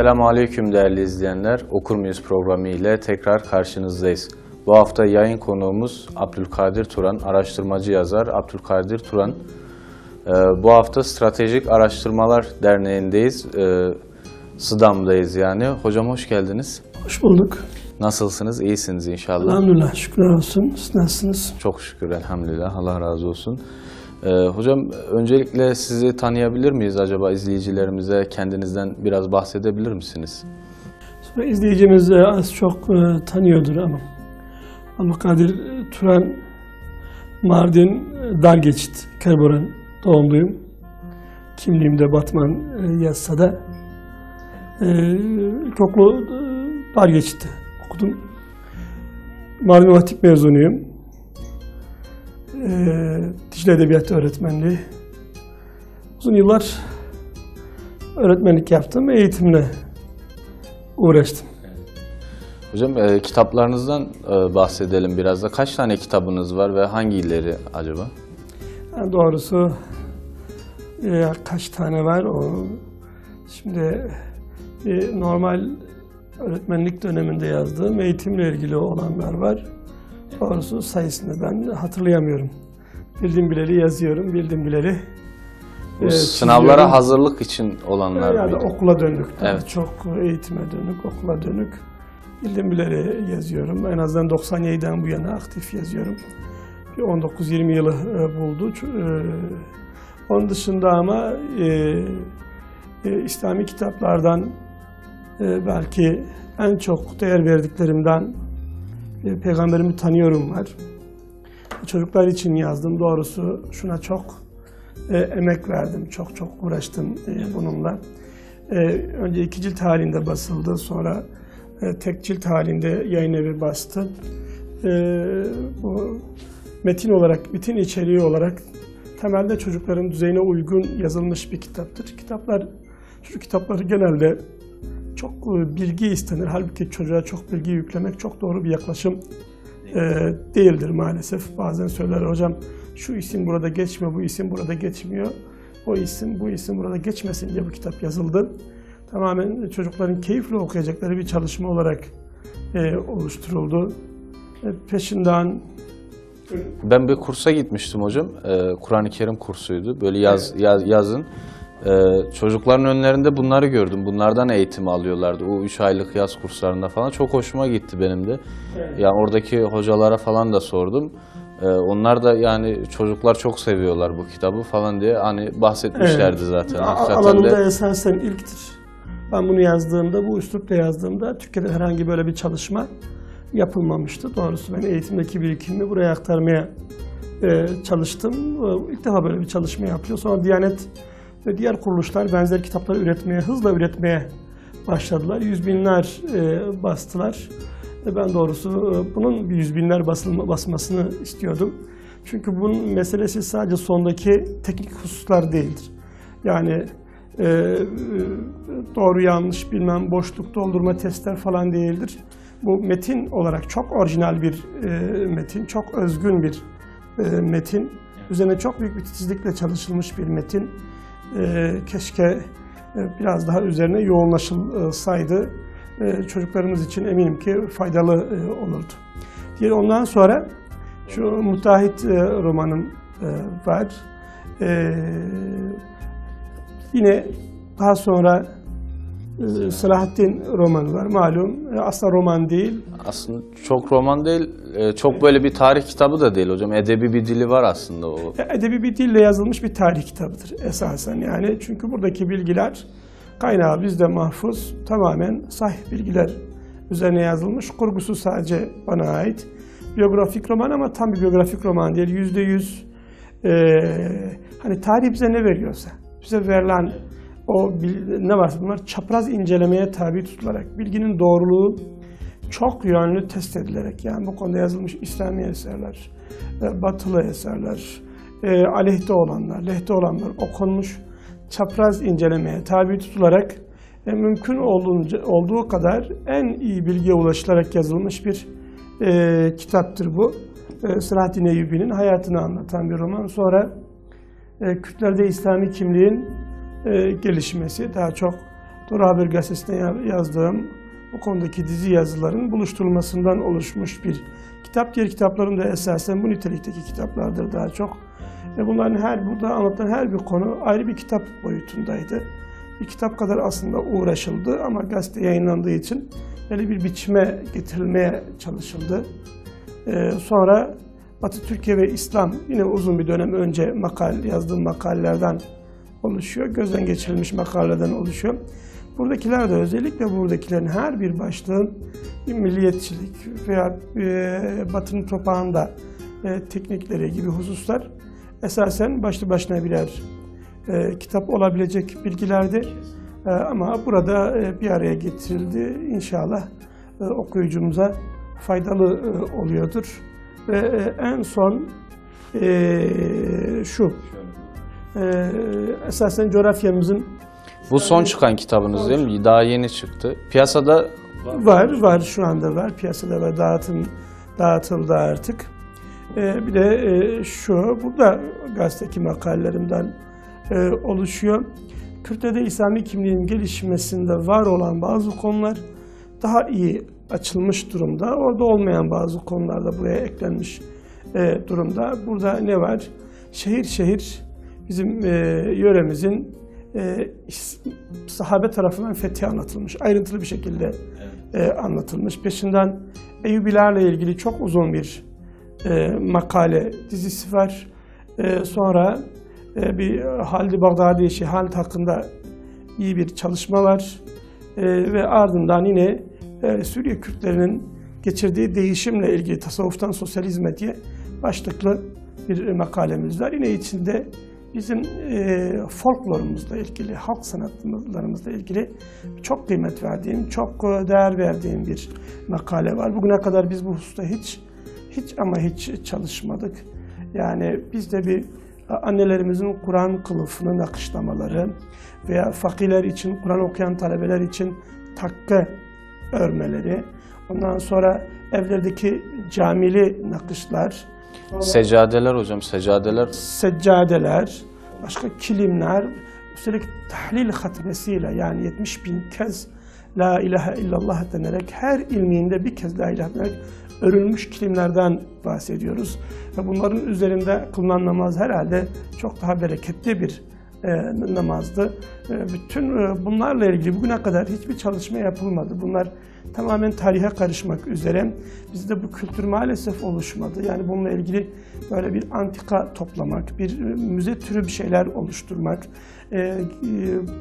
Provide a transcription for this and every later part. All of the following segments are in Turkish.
Selamünaleyküm değerli izleyenler. Okur Muyuz programı ile tekrar karşınızdayız. Bu hafta yayın konuğumuz Abdülkadir Turan, araştırmacı yazar Abdülkadir Turan. Bu hafta Stratejik Araştırmalar Derneği'ndeyiz. SİDAM'dayız yani. Hocam hoş geldiniz. Hoş bulduk. Nasılsınız? İyisiniz inşallah. Elhamdülillah, şükürler olsun. Siz nasılsınız? Çok şükür, elhamdülillah. Allah razı olsun. Hocam öncelikle sizi tanıyabilir miyiz acaba, izleyicilerimize kendinizden biraz bahsedebilir misiniz? Sonra izleyicimiz az çok tanıyordur ama Abdülkadir Turan, Mardin Dargeçit, Kerboran doğumluyum. Kimliğimde Batman yazsa da ilkokulu Dargeçit'te okudum. Mardin Hatip mezunuyum. Dicle Edebiyatı öğretmenliği. Uzun yıllar öğretmenlik yaptım, eğitimle uğraştım. Hocam kitaplarınızdan bahsedelim biraz da. Kaç tane kitabınız var ve hangileri acaba? Yani doğrusu kaç tane var o? Şimdi normal öğretmenlik döneminde yazdığım eğitimle ilgili olanlar var. Doğrusu sayısını ben hatırlayamıyorum. Bildiğim bileli yazıyorum, bildiğim bileli sınavlara hazırlık için olanlar yani mıydı? Okula dönük. Evet. Çok eğitime dönük, okula dönük. Bildiğim bileli yazıyorum. En azından 97'den bu yana aktif yazıyorum. Bir 19-20 yılı buldu. Onun dışında ama İslami kitaplardan belki en çok değer verdiklerimden Peygamberimi tanıyorum var. Çocuklar için yazdım. Doğrusu şuna çok emek verdim. Çok uğraştım bununla. Önce 2 cilt halinde basıldı. Sonra tek cilt halinde yayın evi bastı. Bu metin olarak, metin içeriği olarak temelde çocukların düzeyine uygun yazılmış bir kitaptır. Çocuk kitapları genelde çok bilgi istenir. Halbuki çocuğa çok bilgi yüklemek çok doğru bir yaklaşım değildir maalesef. Bazen söyler hocam şu isim burada geçmiyor, bu isim burada geçmiyor. O isim, bu isim burada geçmesin diye bu kitap yazıldı. Tamamen çocukların keyifle okuyacakları bir çalışma olarak oluşturuldu. Peşinden... Ben bir kursa gitmiştim hocam. Kur'an-ı Kerim kursuydu. Böyle yazın. Çocukların önlerinde bunları gördüm. Bunlardan eğitim alıyorlardı. O 3 aylık yaz kurslarında falan. Çok hoşuma gitti benim de. Evet. Yani oradaki hocalara falan da sordum. Onlar da yani çocuklar çok seviyorlar bu kitabı falan diye hani bahsetmişlerdi zaten. Alanında esasen ilktir. Ben bunu yazdığımda, bu üslupla yazdığımda Türkiye'de herhangi böyle bir çalışma yapılmamıştı. Doğrusu ben eğitimdeki birikimimi buraya aktarmaya çalıştım. İlk defa böyle bir çalışma yapıyor. Sonra Diyanet ve diğer kuruluşlar benzer kitapları hızla üretmeye başladılar. Yüz binler bastılar. Ben doğrusu bunun bir yüz binler basmasını istiyordum. Çünkü bunun meselesi sadece sondaki teknik hususlar değildir. Yani doğru yanlış bilmem, boşluk doldurma testler falan değildir. Bu metin olarak çok orijinal bir metin, çok özgün bir metin. Üzerine çok büyük bir titizlikle çalışılmış bir metin. Keşke biraz daha üzerine yoğunlaşılsaydı çocuklarımız için eminim ki faydalı olurdu. Ondan sonra şu Müteahhit romanım var. Yine daha sonra Selahaddin romanı var. Malum aslında roman değil. Aslında çok roman değil, çok böyle bir tarih kitabı da değil hocam. Edebi bir dili var aslında o. Edebi bir dille yazılmış bir tarih kitabıdır esasen yani. Çünkü buradaki bilgiler kaynağı bizde mahfuz, tamamen sahih bilgiler üzerine yazılmış. Kurgusu sadece bana ait. Biyografik roman ama tam bir biyografik roman değil. %100 hani tarih bize ne veriyorsa, bize verilen o ne varsa bunlar çapraz incelemeye tabi tutularak, bilginin doğruluğu çok yönlü test edilerek, yani bu konuda yazılmış İslami eserler, batılı eserler, aleyhte olanlar, lehte olanlar okunmuş, çapraz incelemeye tabi tutularak mümkün olduğu kadar en iyi bilgiye ulaşılarak yazılmış bir kitaptır bu. Selahaddin Eyyubi'nin hayatını anlatan bir roman. Sonra Kürtlerde İslami kimliğin gelişmesi, daha çok Doğru Haber Gazetesi'ne yazdığım bu konudaki dizi yazıların buluşturulmasından oluşmuş bir kitap. Diğer kitaplarım da esasen bu nitelikteki kitaplardır daha çok. Bunların burada anlatılan her bir konu ayrı bir kitap boyutundaydı. Bir kitap kadar aslında uğraşıldı ama gazete yayınlandığı için böyle bir biçime getirilmeye çalışıldı. Sonra Batı Türkiye ve İslam yine uzun bir dönem önce yazdığım makalelerden oluşuyor. Gözden geçirilmiş makalelerden oluşuyor. Buradakiler de özellikle buradakilerin her bir başlığın bir milliyetçilik veya Batı'nın propaganda teknikleri gibi hususlar esasen başlı başına birer kitap olabilecek bilgilerdi. Ama burada bir araya getirildi. İnşallah okuyucumuza faydalı oluyordur. Ve en son şu, esasen coğrafyamızın... Bu son çıkan kitabınız değil mi? Daha yeni çıktı. Piyasada var şu anda var. Piyasada ve dağıtıldı artık. Bir de şu, burada gazeteki makalelerimden oluşuyor. Kürtler'de İslami kimliğin gelişmesinde var olan bazı konular daha iyi açılmış durumda. Orada olmayan bazı konular da buraya eklenmiş durumda. Burada ne var? Şehir şehir bizim yöremizin sahabe tarafından fethi anlatılmış. Ayrıntılı bir şekilde anlatılmış. Peşinden Eyyubilerle ilgili çok uzun bir makale dizisi var. Sonra bir Halid-i Bağdadi Halid hakkında iyi bir çalışma var. Ve ardından yine Suriye Kürtlerinin geçirdiği değişimle ilgili tasavvuftan sosyalizme diye başlıklı bir makalemiz var. Yine içinde bizim folklorumuzla ilgili, halk sanatlarımızla ilgili çok kıymet verdiğim, çok değer verdiğim bir makale var. Bugüne kadar biz bu hususta hiç çalışmadık. Yani biz de bir annelerimizin Kur'an kılıfını nakışlamaları veya fakirler için, Kur'an okuyan talebeler için takke örmeleri, ondan sonra evlerdeki camili nakışlar, seccadeler hocam, seccadeler, başka kilimler, üstelik tahlil hatmesiyle yani 70.000 kez La ilahe illallah denerek her ilmiğinde bir kez La ilahe denerek örülmüş kilimlerden bahsediyoruz. Ve bunların üzerinde kılınan namaz herhalde çok daha bereketli bir namazdı. Bütün bunlarla ilgili bugüne kadar hiçbir çalışma yapılmadı. Bunlar tamamen tarihe karışmak üzere. Bizde bu kültür maalesef oluşmadı. Yani bununla ilgili böyle bir antika toplamak, bir müze türü bir şeyler oluşturmak,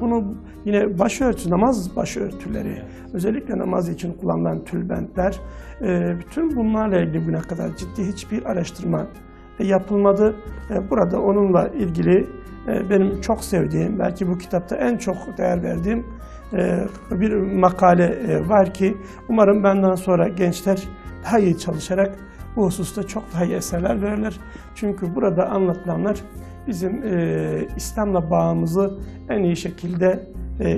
bunu yine başörtü, namaz başörtüleri, özellikle namaz için kullanılan tülbentler, bütün bunlarla ilgili bugüne kadar ciddi hiçbir araştırma yapılmadı. Burada onunla ilgili benim çok sevdiğim, belki bu kitapta en çok değer verdiğim bir makale var ki umarım benden sonra gençler daha iyi çalışarak bu hususta çok daha iyi eserler verirler. Çünkü burada anlatılanlar bizim İslam'la bağımızı en iyi şekilde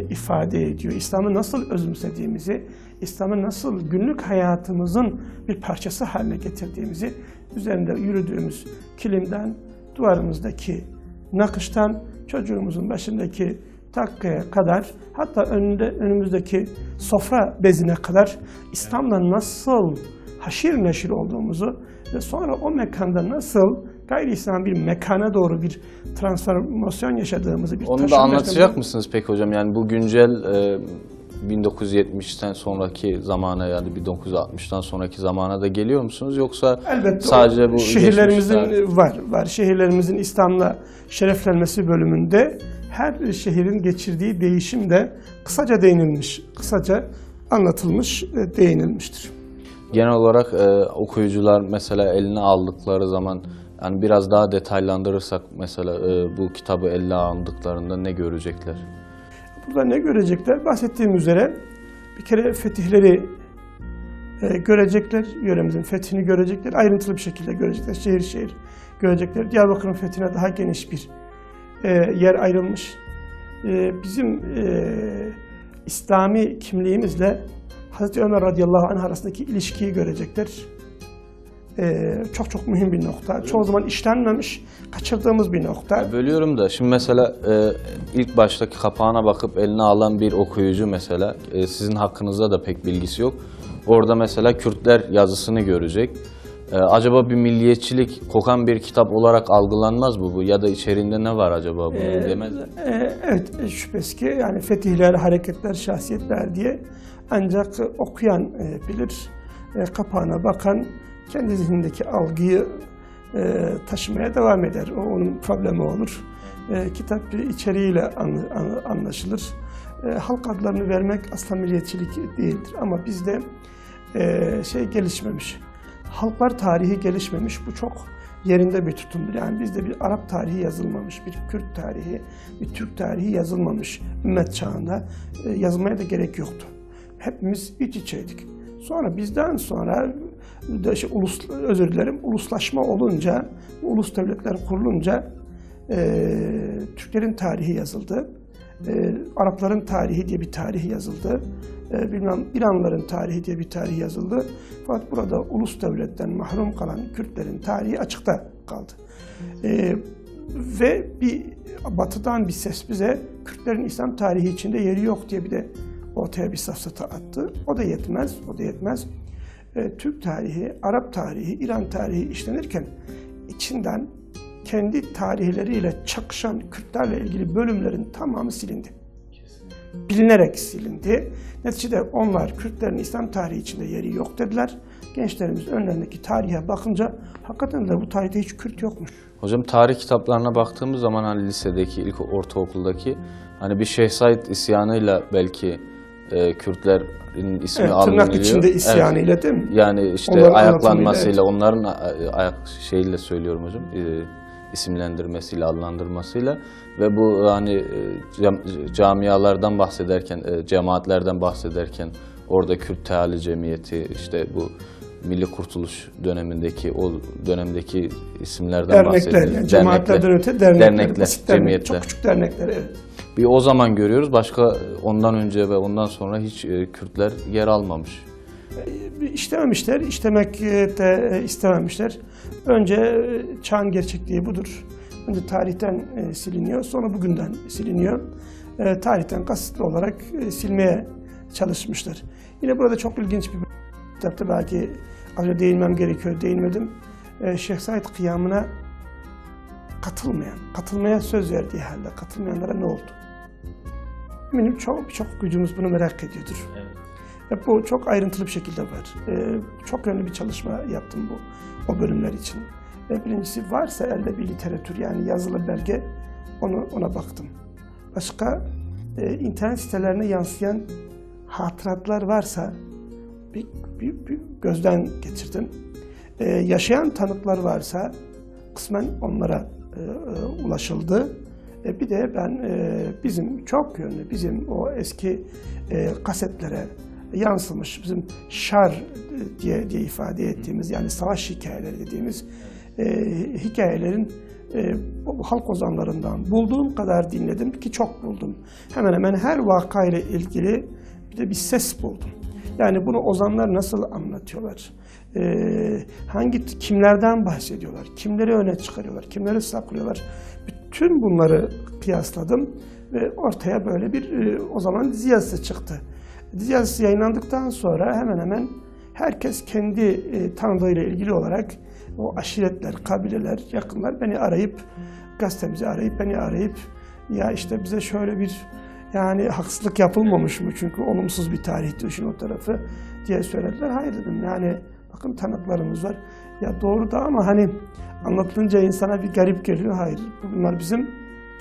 ifade ediyor. İslam'ı nasıl özümsediğimizi, İslam'ı nasıl günlük hayatımızın bir parçası haline getirdiğimizi, üzerinde yürüdüğümüz kilimden, duvarımızdaki nakıştan, çocuğumuzun başındaki takkaya kadar, hatta önümüzdeki sofra bezine kadar İslam'la nasıl haşir neşir olduğumuzu ve sonra o mekanda nasıl gayri İslam bir mekana doğru bir transformasyon yaşadığımızı, bir onu da anlatacak mısınız peki hocam? Yani bu güncel 1970'ten sonraki zamana, yani 1960'tan sonraki zamana da geliyor musunuz? Yoksa elbette sadece bu şehirlerimizin var. Şehirlerimizin İslam'la şereflenmesi bölümünde her şehrin geçirdiği değişim de kısaca değinilmiş, kısaca anlatılmış, değinilmiştir. Genel olarak okuyucular mesela eline aldıkları zaman, yani biraz daha detaylandırırsak mesela bu kitabı eline aldıklarında ne görecekler? Burada ne görecekler? Bahsettiğim üzere bir kere fetihleri görecekler, yöremizin fethini görecekler, ayrıntılı bir şekilde görecekler, şehir şehir görecekler. Diyarbakır'ın fethine daha geniş bir yer ayrılmış. Bizim İslami kimliğimizle Hazreti Ömer radıyallahu anh arasındaki ilişkiyi görecekler. çok çok mühim bir nokta. Çoğu zaman işlenmemiş, kaçırdığımız bir nokta. Bölüyorum da şimdi mesela ilk baştaki kapağına bakıp eline alan bir okuyucu mesela sizin hakkınızda da pek bilgisi yok. Orada mesela Kürtler yazısını görecek. Acaba bir milliyetçilik kokan bir kitap olarak algılanmaz mı bu? Ya da içeriğinde ne var acaba bunu demez mi? Evet, şüphesiz ki yani fetihler, hareketler, şahsiyetler diye ancak okuyan bilir. Kapağına bakan kendi zihnindeki algıyı taşımaya devam eder. O onun problemi olur. Kitap içeriğiyle anlaşılır. Halk adlarını vermek aslında milliyetçilik değildir. Ama bizde gelişmemiş. Halklar tarihi gelişmemiş. Bu çok yerinde bir tutumdur. Yani bizde bir Arap tarihi yazılmamış, bir Kürt tarihi, bir Türk tarihi yazılmamış ümmet çağında. Yazmaya da gerek yoktu. Hepimiz iç içeydik. Sonra bizden sonra uluslaşma olunca, ulus devletler kurulunca Türklerin tarihi yazıldı. Arapların tarihi diye bir tarih yazıldı. İranlıların tarihi diye bir tarih yazıldı. Fakat burada ulus devletten mahrum kalan Kürtlerin tarihi açıkta kaldı. Ve batıdan bir ses bize Kürtlerin İslam tarihi içinde yeri yok diye bir de ortaya bir safsata attı. O da yetmez. Türk tarihi, Arap tarihi, İran tarihi işlenirken içinden kendi tarihleriyle çakışan Kürtlerle ilgili bölümlerin tamamı silindi. Bilinerek silindi. Neticede onlar Kürtlerin İslam tarihi içinde yeri yok dediler. Gençlerimiz önlerindeki tarihe bakınca hakikaten de bu tarihte hiç Kürt yokmuş. Hocam tarih kitaplarına baktığımız zaman hani lisedeki, ortaokuldaki hani bir Şeyh Said isyanıyla belki Kürtlerin ismi alınıyor. Tırnak içinde isyanıyla değil mi? Yani işte onların ayaklanmasıyla, onların şeyiyle söylüyorum hocam, isimlendirmesiyle, adlandırmasıyla ve bu hani camialardan bahsederken, cemaatlerden bahsederken orada Kürt Teali Cemiyeti, işte bu Milli Kurtuluş dönemindeki o dönemdeki isimlerden bahsediyor. Yani cemaatlerden öte dernekler, cemiyetler. Çok küçük dernekler, evet. Bir o zaman görüyoruz. Başka ondan önce ve ondan sonra hiç Kürtler yer almamış. İstememişler, istemek de istememişler. Önce çağın gerçekliği budur. Önce tarihten siliniyor, sonra bugünden siliniyor. Tarihten kasıtlı olarak silmeye çalışmışlar. Yine burada çok ilginç bir kitapta belki az önce değinmem gerekiyor, değinmedim. Şeyh Said kıyamına katılmaya söz verdiği halde katılmayanlara ne oldu? Eminim çok gücümüz bunu merak ediyordur. Evet. Bu çok ayrıntılı bir şekilde var. Çok yönlü bir çalışma yaptım o bölümler için. Birincisi varsa elde bir literatür, yani yazılı belge, ona baktım. Başka internet sitelerine yansıyan hatıratlar varsa bir gözden geçirdim. Yaşayan tanıklar varsa kısmen onlara ulaşıldı. Bir de ben bizim çok yönlü, bizim o eski kasetlere yansımış, bizim şar diye ifade ettiğimiz, yani savaş hikayeleri dediğimiz hikayelerin halk ozanlarından bulduğum kadar dinledim ki çok buldum. Hemen hemen her vakayla ilgili bir ses buldum. Yani bunu ozanlar nasıl anlatıyorlar? Kimlerden bahsediyorlar? Kimleri öne çıkarıyorlar? Kimleri saklıyorlar? Bütün bunları kıyasladım ve ortaya böyle bir o zaman dizi yazısı çıktı. Dizi yazısı yayınlandıktan sonra hemen hemen herkes kendi tanıdığıyla ilgili olarak o aşiretler, kabileler, yakınlar beni arayıp, gazetemizi arayıp ya işte bize şöyle bir, yani haksızlık yapılmamış mı? Çünkü olumsuz bir tarihti işin o tarafı diye söylediler. Hayır dedim, yani bakın tanıklarımız var. Ya doğru da ama hani anlatılınca insana bir garip geliyor. Hayır, bunlar bizim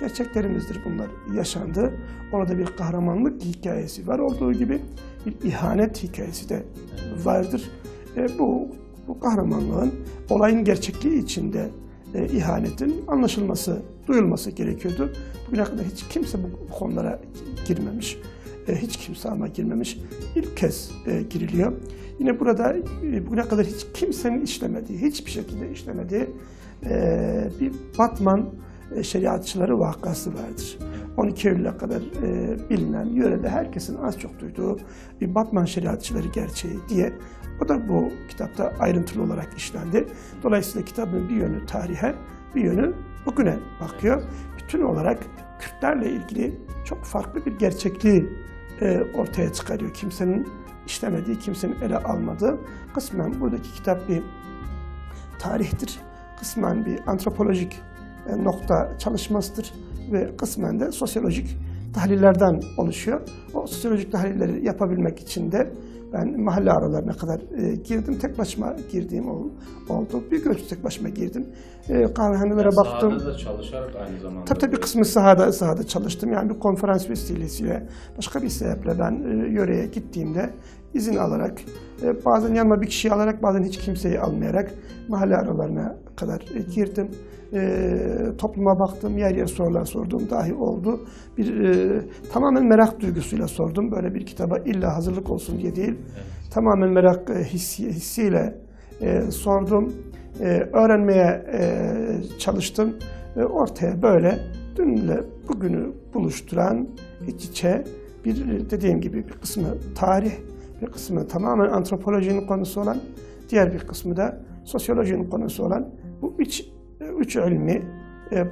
gerçeklerimizdir, bunlar yaşandı. Orada bir kahramanlık hikayesi var olduğu gibi bir ihanet hikayesi de vardır. Bu kahramanlığın, olayın gerçekliği içinde ihanetin anlaşılması, duyulması gerekiyordu. Bugüne kadar hiç kimse bu konulara girmemiş. Hiç kimse ama girmemiş. İlk kez giriliyor. Yine burada bugüne kadar hiç kimsenin işlemediği, hiçbir şekilde işlemediği bir Batman şeriatçıları vakası vardır. 12 Eylül'e kadar bilinen, yörede herkesin az çok duyduğu bir Batman şeriatçıları gerçeği diye, o da bu kitapta ayrıntılı olarak işlendi. Dolayısıyla kitabın bir yönü tarihe, bir yönü bugüne bakıyor. Bütün olarak Kürtlerle ilgili çok farklı bir gerçekliği ortaya çıkarıyor. Kimsenin işlemediği, kimsenin ele almadığı. Kısmen buradaki kitap bir tarihtir, kısmen bir antropolojik nokta çalışmasıdır ve kısmen de sosyolojik tahlillerden oluşuyor. O sosyolojik tahlilleri yapabilmek için de ben mahalle aralarına kadar girdim. Tek başıma girdiğim oldu. Büyük ölçüde tek başıma girdim. Kahvehanelere baktım. Sahada da çalışarak aynı zamanda. Tabii bir kısmı sahada çalıştım. Yani bir konferans vesilesiyle, başka bir sebeple ben yöreye gittiğimde izin alarak, bazen yanıma bir kişiyi alarak, bazen hiç kimseyi almayarak mahalle aralarına kadar girdim. Topluma baktım, yer yer sorular sorduğum dahi oldu. Tamamen merak duygusuyla sordum. Böyle bir kitaba illa hazırlık olsun diye değil. Evet. Tamamen merak hissiyle sordum. Öğrenmeye çalıştım. Ortaya böyle dünle bugünü buluşturan iç içe dediğim gibi bir kısmı tarih, bir kısmı tamamen antropolojinin konusu olan, diğer bir kısmı da sosyolojinin konusu olan bu üç ilmi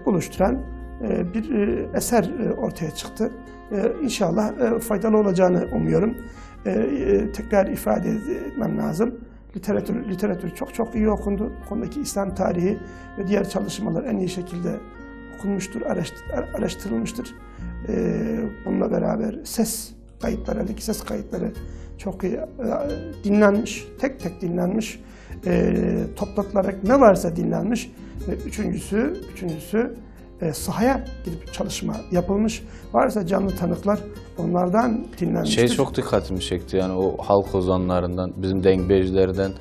buluşturan bir eser ortaya çıktı. İnşallah faydalı olacağını umuyorum. Tekrar ifade etmem lazım. Literatür çok iyi okundu. Bu konudaki İslam tarihi ve diğer çalışmalar en iyi şekilde okunmuştur, araştırılmıştır. Bununla beraber ses kayıtları çok iyi dinlenmiş, tek tek dinlenmiş, toplatılarak ne varsa dinlenmiş. Ve üçüncüsü sahaya gidip çalışma yapılmış. Varsa canlı tanıklar onlardan dinlenmiştir. Çok dikkatimi çekti yani o halk ozanlarından, bizim dengbejlerden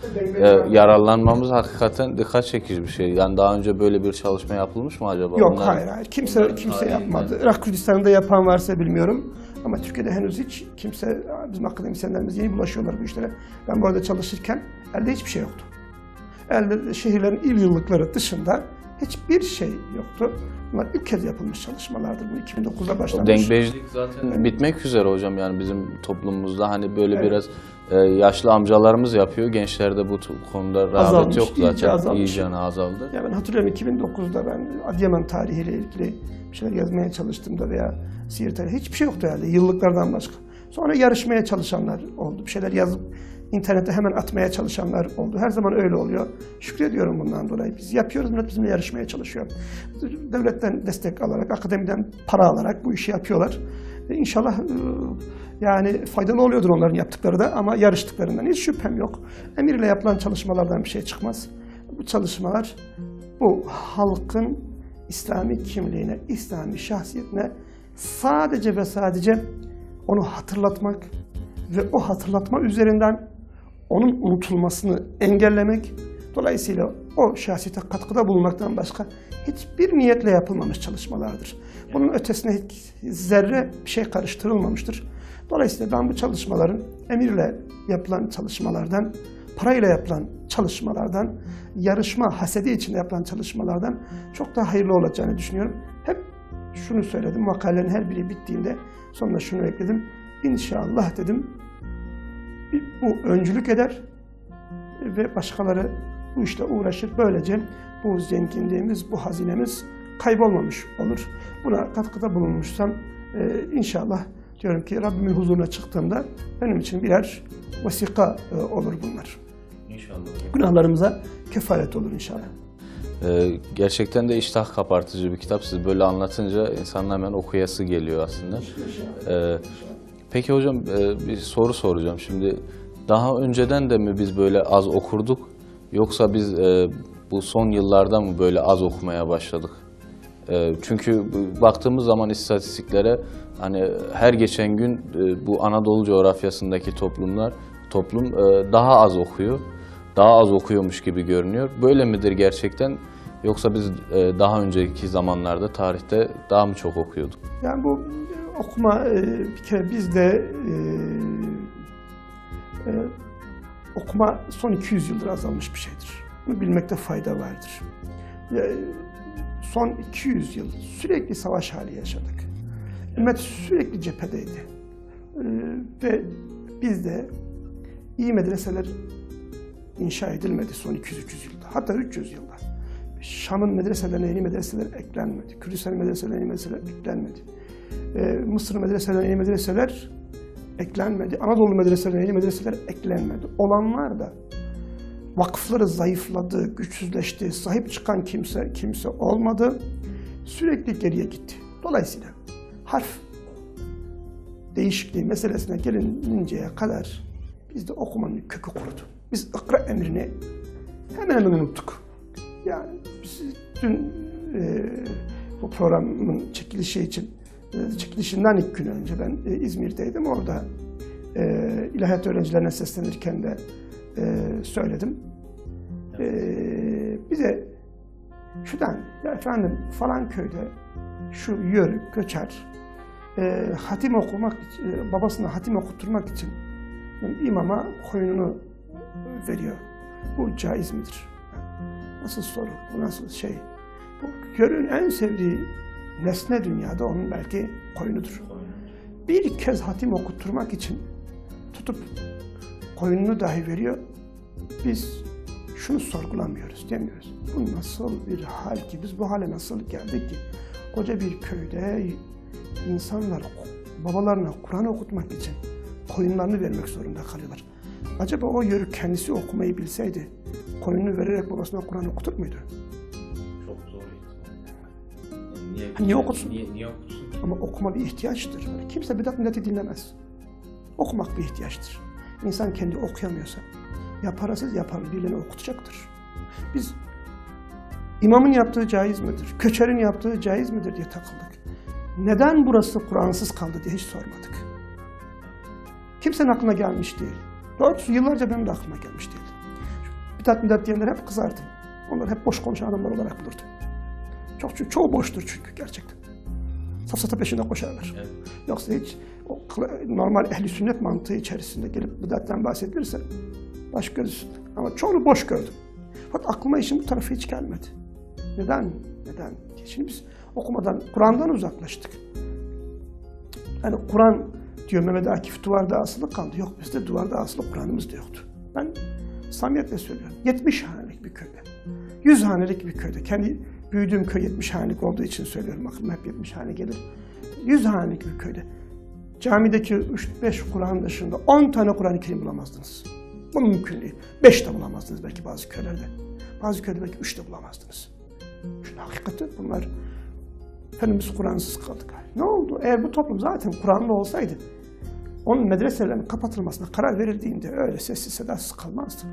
yararlanmamız hakikaten dikkat çekici bir şey. Yani daha önce böyle bir çalışma yapılmış mı acaba? Yok, hayır. Kimse yapmadı. Irak Kürdistan'da yapan varsa bilmiyorum. Ama Türkiye'de henüz hiç kimse, bizim akademisyenlerimiz yeni bulaşıyorlar bu işlere. Ben bu arada çalışırken elde hiçbir şey yoktu. Elde şehirlerin il yıllıkları dışında hiçbir şey yoktu. Bunlar ilk kez yapılmış çalışmalardır. Bu 2009'da başlamış. Dengbejlik zaten bitmek üzere hocam, yani bizim toplumumuzda hani böyle biraz yaşlı amcalarımız yapıyor. Gençlerde bu konuda rağbet yok zaten. İyice azaldı. Ya ben hatırlıyorum 2009'da ben Adıyaman tarihiyle ilgili bir şeyler yazmaya çalıştığımda veya Siirt tarihi hiçbir şey yoktu herhalde yıllıklardan başka. Sonra yarışmaya çalışanlar oldu. Bir şeyler yazıp internete hemen atmaya çalışanlar oldu. Her zaman öyle oluyor. Şükrediyorum bundan dolayı. Biz yapıyoruz, millet bizimle yarışmaya çalışıyor. Devletten destek alarak, akademiden para alarak bu işi yapıyorlar. İnşallah yani faydalı oluyordur onların yaptıkları da, ama yarıştıklarından hiç şüphem yok. Emirle yapılan çalışmalardan bir şey çıkmaz. Bu çalışmalar bu halkın İslami kimliğine, İslami şahsiyetine sadece ve sadece onu hatırlatmak ve o hatırlatma üzerinden onun unutulmasını engellemek, dolayısıyla o şahsiyete katkıda bulunmaktan başka hiçbir niyetle yapılmamış çalışmalardır. Bunun ötesine hiç zerre bir şey karıştırılmamıştır. Dolayısıyla ben bu çalışmaların emirle yapılan çalışmalardan, parayla yapılan çalışmalardan, yarışma hasedi içinde yapılan çalışmalardan çok daha hayırlı olacağını düşünüyorum. Hep şunu söyledim, makalelerin her biri bittiğinde sonuna şunu ekledim. İnşallah dedim, bu öncülük eder ve başkaları bu işle uğraşır. Böylece bu zenginliğimiz, bu hazinemiz kaybolmamış olur. Buna katkıda bulunmuşsam inşallah diyorum ki Rabbimin huzuruna çıktığımda benim için birer vesika olur bunlar. İnşallah. Günahlarımıza kefaret olur inşallah. Gerçekten de iştah kabartıcı bir kitap. Siz böyle anlatınca insanın hemen okuyası geliyor aslında. Peki hocam bir soru soracağım. Şimdi daha önceden de mi biz böyle az okurduk? Yoksa biz bu son yıllarda mı böyle az okumaya başladık? Çünkü baktığımız zaman istatistiklere hani her geçen gün bu Anadolu coğrafyasındaki toplum daha az okuyor. Daha az okuyormuş gibi görünüyor. Böyle midir gerçekten? Yoksa biz daha önceki zamanlarda tarihte daha mı çok okuyorduk? Yani bu okuma bir kere bizde okuma son 200 yıldır azalmış bir şeydir. Bunu bilmekte fayda vardır. Son 200 yıl sürekli savaş hali yaşadık. Ümmet sürekli cephedeydi. Ve bizde iyi medreseler inşa edilmedi son 200-300 yılda. Hatta 300 yılda. Şam'ın medreselerine yeni medreseler eklenmedi. Kürdistan'ın medreselerine yeni medreseler eklenmedi. Mısır medreselerine yeni medreseler eklenmedi. Anadolu medreselerine yeni medreseler eklenmedi. Olanlar da vakıfları zayıfladı, güçsüzleşti, sahip çıkan kimse olmadı. Sürekli geriye gitti. Dolayısıyla harf değişikliği meselesine gelinceye kadar bizde okumanın kökü kurudu. Biz ikra emrini hemen unuttuk. Yani biz dün bu programın çekilişinden 2 gün önce ben İzmir'deydim. Orada ilahiyat öğrencilerine seslenirken de söyledim. Bize şuradan, ya efendim falan köyde şu yörük, göçer, hatim okumak, babasına hatim okutturmak için yani imama koyununu veriyor. Bu caiz midir? Nasıl soru, bu nasıl şey? Bu yörüğün en sevdiği nesne dünyada onun belki koyunudur. Bir kez hatim okutturmak için tutup koyununu dahi veriyor. Biz şunu sorgulamıyoruz, demiyoruz. Bu nasıl bir hal ki, biz bu hale nasıl geldik ki? Koca bir köyde insanlar babalarına Kur'an okutmak için koyunlarını vermek zorunda kalıyorlar. Acaba o yörük kendisi okumayı bilseydi, koyununu vererek babasına Kur'an okutur muydu? Çok zor ihtimal. Niye okutsun? Niye okutsun? Ama okuma bir ihtiyaçtır. Kimse bidat milleti dinlemez. Okumak bir ihtiyaçtır. İnsan kendi okuyamıyorsa, ya parasız ya paralı birilerini okutacaktır. Biz imamın yaptığı caiz midir, köçerin yaptığı caiz midir diye takıldık. Neden burası Kur'ansız kaldı diye hiç sormadık. Kimsenin aklına gelmiş değil. Doğrusu yıllarca benim de aklıma gelmiş değil. Bidat millet diyenler hep kızardım. Onlar hep boş konuşan adamlar olarak bulurdum. Çoğu boştur çünkü gerçekten. Safsata peşinde koşarlar. Evet. Yoksa hiç o normal ehli sünnet mantığı içerisinde gelip bidattan bahsedilirse baş görürsün. Ama çoğunu boş gördüm. Fakat aklıma işin bu tarafı hiç gelmedi. Neden? Şimdi biz okumadan, Kur'an'dan uzaklaştık. Yani Kur'an diyor Mehmet Akif duvarda asılı kaldı. Yok, bizde duvarda asılı Kur'an'ımız da yoktu. Ben samimiyetle söylüyorum. 70 hanelik bir köyde, 100 hanelik bir köyde, kendi büyüdüğüm köy 70 hanelik olduğu için söylüyorum. Aklıma hep 70 hane gelir. 100 hanelik bir köyde. Camideki 3-5 Kur'an dışında 10 tane Kur'an-ı Kerim bulamazdınız. Bu mümkün değil. 5 de bulamazdınız belki bazı köylerde. Bazı köylerde belki 3 de bulamazdınız. Çünkü hakikati bunlar, Efendimiz Kur'ansız kaldık. Ne oldu? Eğer bu toplum zaten Kur'anlı olsaydı, onun medreselerinin kapatılmasına karar verildiğinde öyle sessiz sedasız kalmazdı.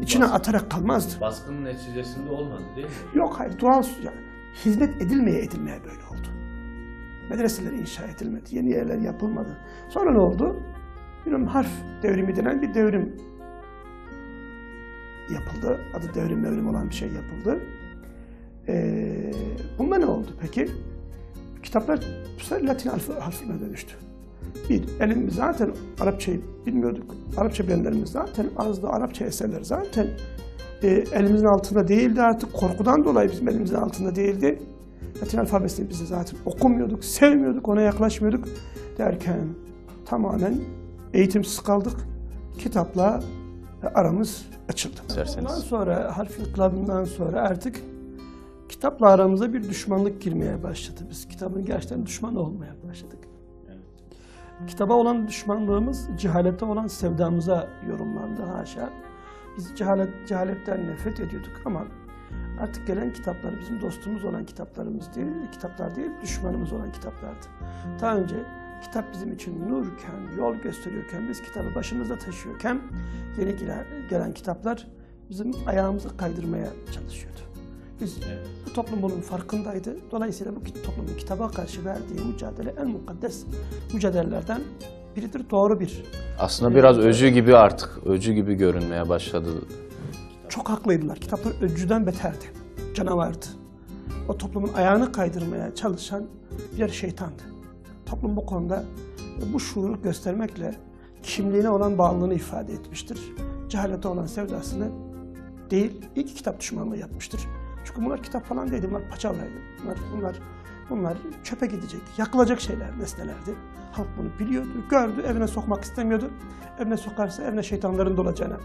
İçine atarak kalmazdı. Baskının neticesinde olmadı değil mi? Yok hayır, doğal yani, hizmet edilmeye böyle oldu. Medreseler inşa edilmedi, yeni yerler yapılmadı. Sonra ne oldu? Bir harf devrimi denen bir devrim yapıldı. Adı devrim olan bir şey yapıldı. Bunda ne oldu peki? Kitaplar bu sefer Latin harfine dönüştü. Elimiz zaten Arapçayı bilmiyorduk. Arapça bilenlerimiz zaten azdı. Arapça eserler zaten elimizin altında değildi artık. Korkudan dolayı bizim elimizin altında değildi. Latin alfabesini biz de zaten okumuyorduk, sevmiyorduk, ona yaklaşmıyorduk derken tamamen eğitimsiz kaldık. Kitapla aramız açıldı. Ondan sonra harf inkılabından sonra artık kitapla aramıza bir düşmanlık girmeye başladı. Biz kitabın gerçekten düşmanı olmaya başladık. Kitaba olan düşmanlığımız cehalete olan sevdamıza yorumlandı haşa. Biz cehaletten nefret ediyorduk ama artık gelen kitaplar bizim dostumuz olan kitaplar değil, düşmanımız olan kitaplardı. Daha önce kitap bizim için nurken, yol gösteriyorken, biz kitabı başımızda taşıyorken yeni gelen kitaplar bizim ayağımızı kaydırmaya çalışıyordu. Biz bu toplum bunun farkındaydı. Dolayısıyla bu toplumun kitaba karşı verdiği mücadele en mukaddes mücadelelerden biridir. Doğru bir. Aslında biraz öcü gibi görünmeye başladı. Çok haklıydılar. Kitaplar öcüden beterdi. Canavardı. O toplumun ayağını kaydırmaya çalışan bir şeytandı. Toplum bu konuda bu şuuru göstermekle kimliğine olan bağlılığını ifade etmiştir. Cehalete olan sevdasını değil, ilk kitap düşmanlığı yapmıştır. Çünkü bunlar kitap falan değildi, bunlar paçavraydı. Bunlar çöpe gidecek, yakılacak şeyler, nesnelerdi. Halk bunu biliyordu, gördü, evine sokmak istemiyordu. Evine sokarsa evine şeytanların dolacağına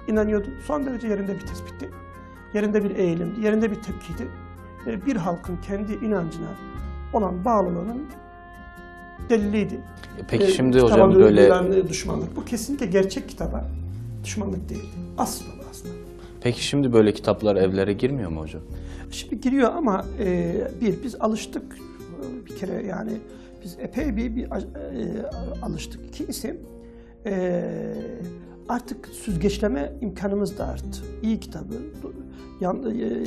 inanıyordu. Son derece yerinde bir tespitti, yerinde bir eğilimdi, yerinde bir tepkiydi. Bir halkın kendi inancına olan bağlılığının deliliydi. Peki şimdi Kitaba hocam böyle... duyulan düşmanlık. Bu kesinlikle gerçek kitaba düşmanlık değildi. Asla. Peki şimdi böyle kitaplar evlere girmiyor mu hocam? Şimdi giriyor ama biz alıştık bir kere, yani biz epey bir alıştık. İkincisi artık süzgeçleme imkanımız da arttı. İyi kitabı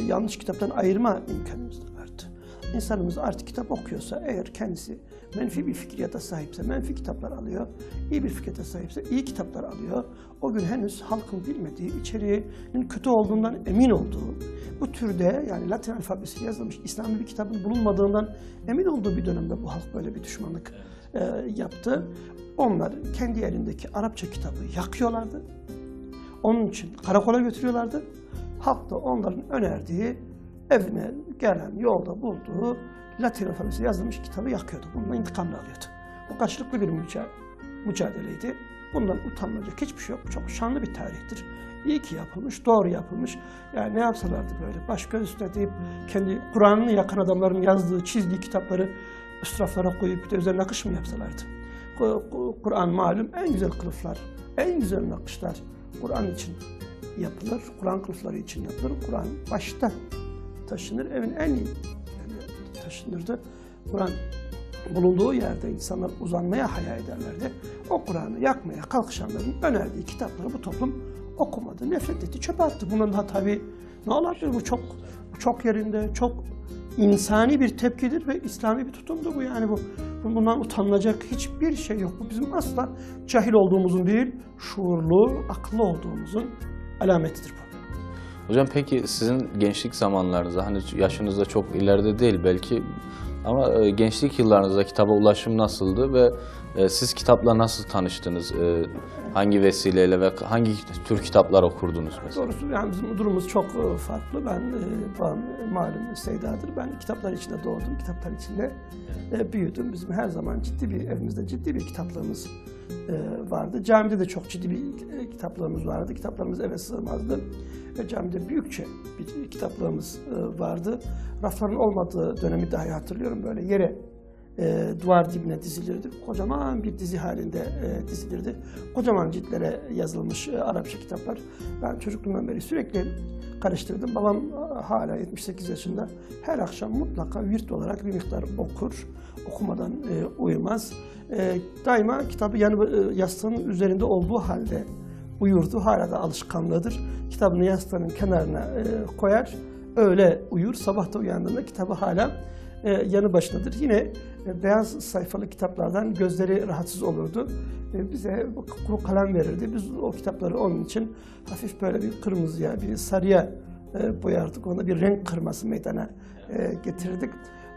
yanlış kitaptan ayırma imkanımız da arttı. İnsanımız artık kitap okuyorsa, eğer kendisi menfi bir fikriyata sahipse menfi kitaplar alıyor, iyi bir fikriyata sahipse iyi kitaplar alıyor. O gün henüz halkın bilmediği, içeriğinin kötü olduğundan emin olduğu, bu türde yani Latin alfabesiyle yazılmış İslami bir kitabın bulunmadığından emin olduğu bir dönemde bu halk böyle bir düşmanlık yaptı. Onlar kendi elindeki Arapça kitabı yakıyorlardı. Onun için karakola götürüyorlardı. Halk da onların önerdiği, evine gelen yolda bulduğu Latin alfabesiyle yazılmış kitabı yakıyordu. Bundan intikamını alıyordu. Bu karşılıklı bir mücadeleydi. Bundan utanılacak hiçbir şey yok. Çok şanlı bir tarihtir. İyi ki yapılmış, doğru yapılmış. Yani ne yapsalardı böyle, baş göz üstüne deyip kendi Kur'an'ını yakan adamların yazdığı, çizdiği kitapları üst raflara koyup bir de üzerine nakış mı yapsalardı? Kur'an malum en güzel kılıflar, en güzel nakışlar Kur'an için yapılır. Kur'an kılıfları için yapılır. Kur'an başta taşınır, evin en iyi taşınırdı. Kur'an bulunduğu yerde insanlar uzanmaya hayal ederlerdi. O Kur'an'ı yakmaya kalkışanların önerdiği kitapları bu toplum okumadı, nefret etti, çöpe attı. Bunun da tabii ne olabilir? Bu çok yerinde, çok insani bir tepkidir ve İslami bir tutumdur bu. Yani bundan utanılacak hiçbir şey yok. Bu bizim asla cahil olduğumuzun değil, şuurlu, akıllı olduğumuzun alametidir bu. Hocam peki sizin gençlik zamanlarınızda, hani yaşınızda çok ileride değil belki ama gençlik yıllarınızda kitaba ulaşım nasıldı ve siz kitapla nasıl tanıştınız? Hangi vesileyle ve hangi tür kitaplar okurdunuz mesela? Doğrusu yani bizim durumumuz çok farklı. Ben malum Seydadır. Ben kitaplar içinde doğdum, kitaplar içinde büyüdüm. Bizim her zaman evimizde ciddi bir kitaplığımız vardı. Camide de çok ciddi bir kitaplığımız vardı. Kitaplarımız eve sığmazdı. Ve camide büyükçe bir kitaplığımız vardı. Rafların olmadığı dönemi dahi hatırlıyorum. Böyle yere duvar dibine dizilirdi. Kocaman bir dizi halinde dizilirdi. Kocaman ciltlere yazılmış Arapça kitaplar. Ben çocukluğumdan beri sürekli karıştırdım. Babam hala 78 yaşında. Her akşam mutlaka virt olarak bir miktar okur. Okumadan uyumaz. Daima kitabı yastığının üzerinde olduğu halde uyurdu. Hala da alışkanlığıdır. Kitabını yastığının kenarına koyar. Öyle uyur. Sabah da uyandığında kitabı hala yanı başındadır. Yine beyaz sayfalı kitaplardan gözleri rahatsız olurdu. Bize kuru kalem verirdi. Biz o kitapları onun için hafif böyle bir kırmızıya, bir sarıya boyardık. Onda bir renk kırması meydana getirirdik.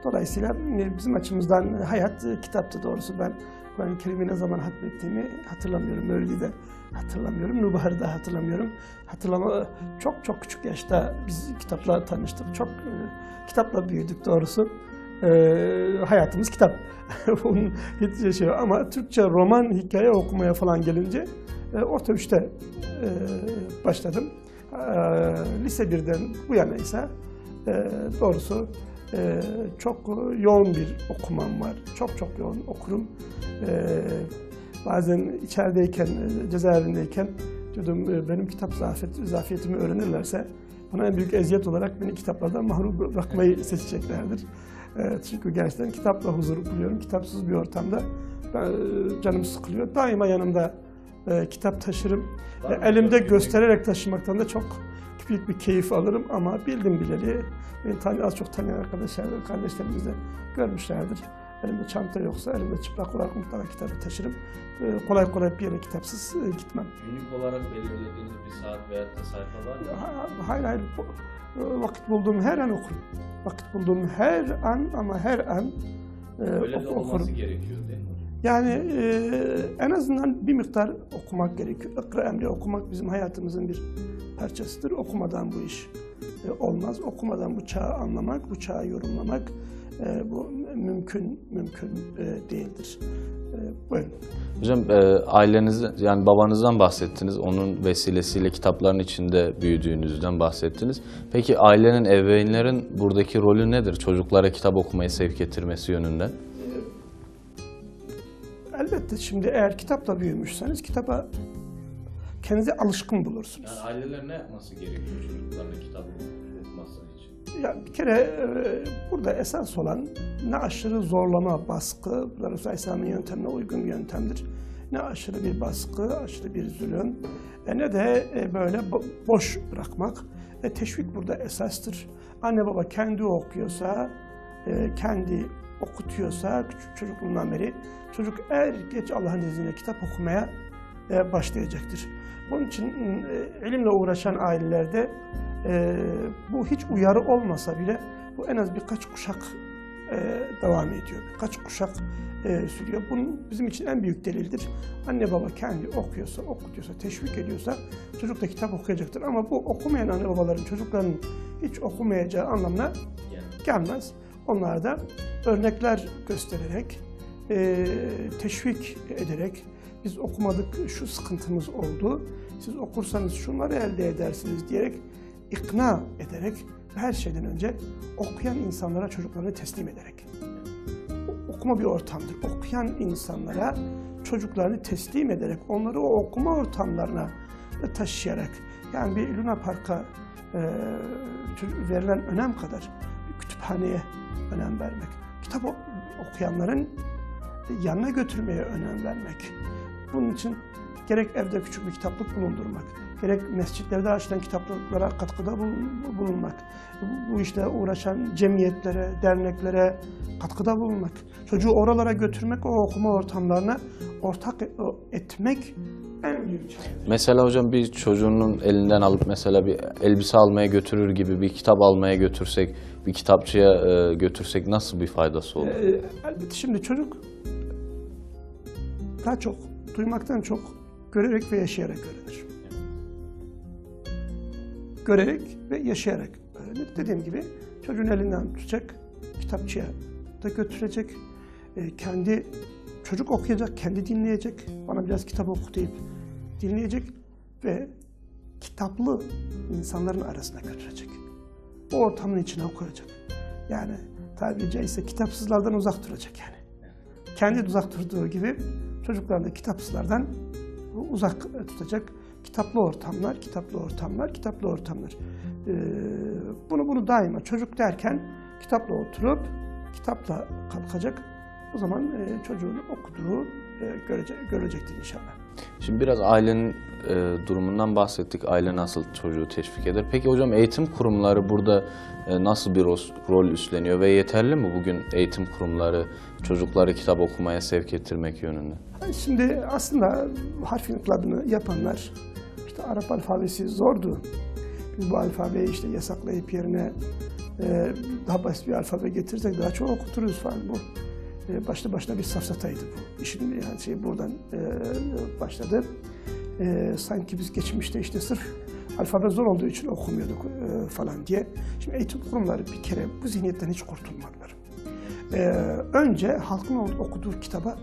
Dolayısıyla bizim açımızdan hayat kitaptı doğrusu. Ben Kur'an-ı Kerim'i ne zaman hatmettiğimi hatırlamıyorum. Mevlid'i de hatırlamıyorum. Nubahar'ı da hatırlamıyorum. Çok küçük yaşta biz kitapla tanıştık. Çok kitapla büyüdük doğrusu. Hayatımız kitap. Ama Türkçe roman, hikaye okumaya falan gelince orta 3'te başladım. Lise 1'den bu yana ise doğrusu çok yoğun bir okumam var. Çok yoğun okurum. Bazen içerideyken, cezaevindeyken diyordum benim kitap zafiyetimi öğrenirlerse buna en büyük eziyet olarak beni kitaplardan mahrum bırakmayı seçeceklerdir. Çünkü gerçekten kitapla huzur buluyorum. Kitapsız bir ortamda canım sıkılıyor. Daima yanımda kitap taşırım. Elimde göstererek taşımaktan da çok büyük bir keyif alırım ama bildim bileli beni az çok tanıyan kardeşlerimiz de görmüşlerdir. Elimde çanta yoksa elimde çıplak olarak mutlaka kitabı taşırım. Kolay bir yere kitapsız gitmem. Günlük olarak belirlediğiniz bir saat veya da sayfa var mı? Hayır. Vakit bulduğum her an okurum. Vakit bulduğum her an öyle de olması okurum. Gerekiyor değil mi? Yani en azından bir miktar okumak gerekiyor. İkra emri okumak bizim hayatımızın bir parçasıdır. Okumadan bu iş olmaz. Okumadan bu çağı anlamak, bu çağı yorumlamak Bu mümkün değildir. Buyurun. Hocam ailenizden, yani babanızdan bahsettiniz. Onun vesilesiyle kitapların içinde büyüdüğünüzden bahsettiniz. Peki ailenin, ebeveynlerin buradaki rolü nedir? Çocuklara kitap okumaya sevk ettirmesi yönünden. Elbette şimdi eğer kitapla büyümüşseniz kitaba kendinize alışkın bulursunuz. Yani aileler ne yapması gerekiyor çocuklarına kitap okuması için? Ya bir kere burada esas olan ne aşırı zorlama, baskı, bu da Resulullah Aleyhisselam'ın yöntemine uygun bir yöntemdir. Ne aşırı bir baskı, aşırı bir zulüm, ne de böyle boş bırakmak. Teşvik burada esastır. Anne baba kendi okuyorsa, kendi okutuyorsa küçük çocukluğundan beri çocuk er geç Allah'ın izniyle kitap okumaya başlayacaktır. Bunun için ilimle uğraşan ailelerde bu hiç uyarı olmasa bile bu en az birkaç kuşak devam ediyor. Birkaç kuşak sürüyor. Bunun bizim için en büyük delildir. Anne baba kendi okuyorsa, okutuyorsa, teşvik ediyorsa çocuk da kitap okuyacaktır. Ama bu okumayan anne babaların çocuklarının hiç okumayacağı anlamına gelmez. Onlar da örnekler göstererek, teşvik ederek, biz okumadık, şu sıkıntımız oldu, siz okursanız şunları elde edersiniz diyerek, ikna ederek ve her şeyden önce okuyan insanlara çocuklarını teslim ederek. Okuma bir ortamdır. Okuyan insanlara çocuklarını teslim ederek, onları o okuma ortamlarına taşıyarak, yani bir Luna Park'a verilen önem kadar bir kütüphaneye önem vermek, kitap okuyanların yanına götürmeye önem vermek. Bunun için gerek evde küçük bir kitaplık bulundurmak, gerek mescitlerde açılan kitaplıklara katkıda bulunmak, bu işle uğraşan cemiyetlere, derneklere katkıda bulunmak, çocuğu oralara götürmek, o okuma ortamlarına ortak etmek en büyük çaredir. Mesela hocam bir çocuğunun elinden alıp mesela bir elbise almaya götürür gibi bir kitap almaya götürsek, bir kitapçıya götürsek nasıl bir faydası olur? Elbette şimdi çocuk daha çok duymaktan çok görerek ve yaşayarak öğrenir. Görerek ve yaşayarak öğrenir. Dediğim gibi çocuğun elinden tutacak, kitapçıya da götürecek, kendi çocuk okuyacak, kendi dinleyecek, bana biraz kitap oku deyip dinleyecek ve kitaplı insanların arasına götürecek. O ortamın içine koyacak. Yani tabiri caizse kitapsızlardan uzak duracak yani. Kendi uzak durduğu gibi çocuklar da kitapsızlardan uzak tutacak. Kitaplı ortamlar, kitaplı ortamlar, kitaplı ortamlar. Bunu daima çocuk derken kitapla oturup kitapla kalkacak. O zaman çocuğun okuduğu görecektir inşallah. Şimdi biraz ailenin durumundan bahsettik. Aile nasıl çocuğu teşvik eder? Peki hocam eğitim kurumları burada nasıl bir rol üstleniyor ve yeterli mi bugün eğitim kurumları çocukları kitap okumaya sevk ettirmek yönünde? Şimdi aslında harf inkılabını yapanlar, işte Arap alfabesi zordu. Biz bu alfabeyi işte yasaklayıp yerine daha basit bir alfabe getirsek daha çok okuturuz falan bu. Başlı başına bir safsataydı bu. İşin yani buradan başladı. Sanki biz geçmişte işte sırf alfabe zor olduğu için okumuyorduk falan diye. Şimdi eğitim kurumları bir kere bu zihniyetten hiç kurtulmadılar. Önce halkın okuduğu kitaba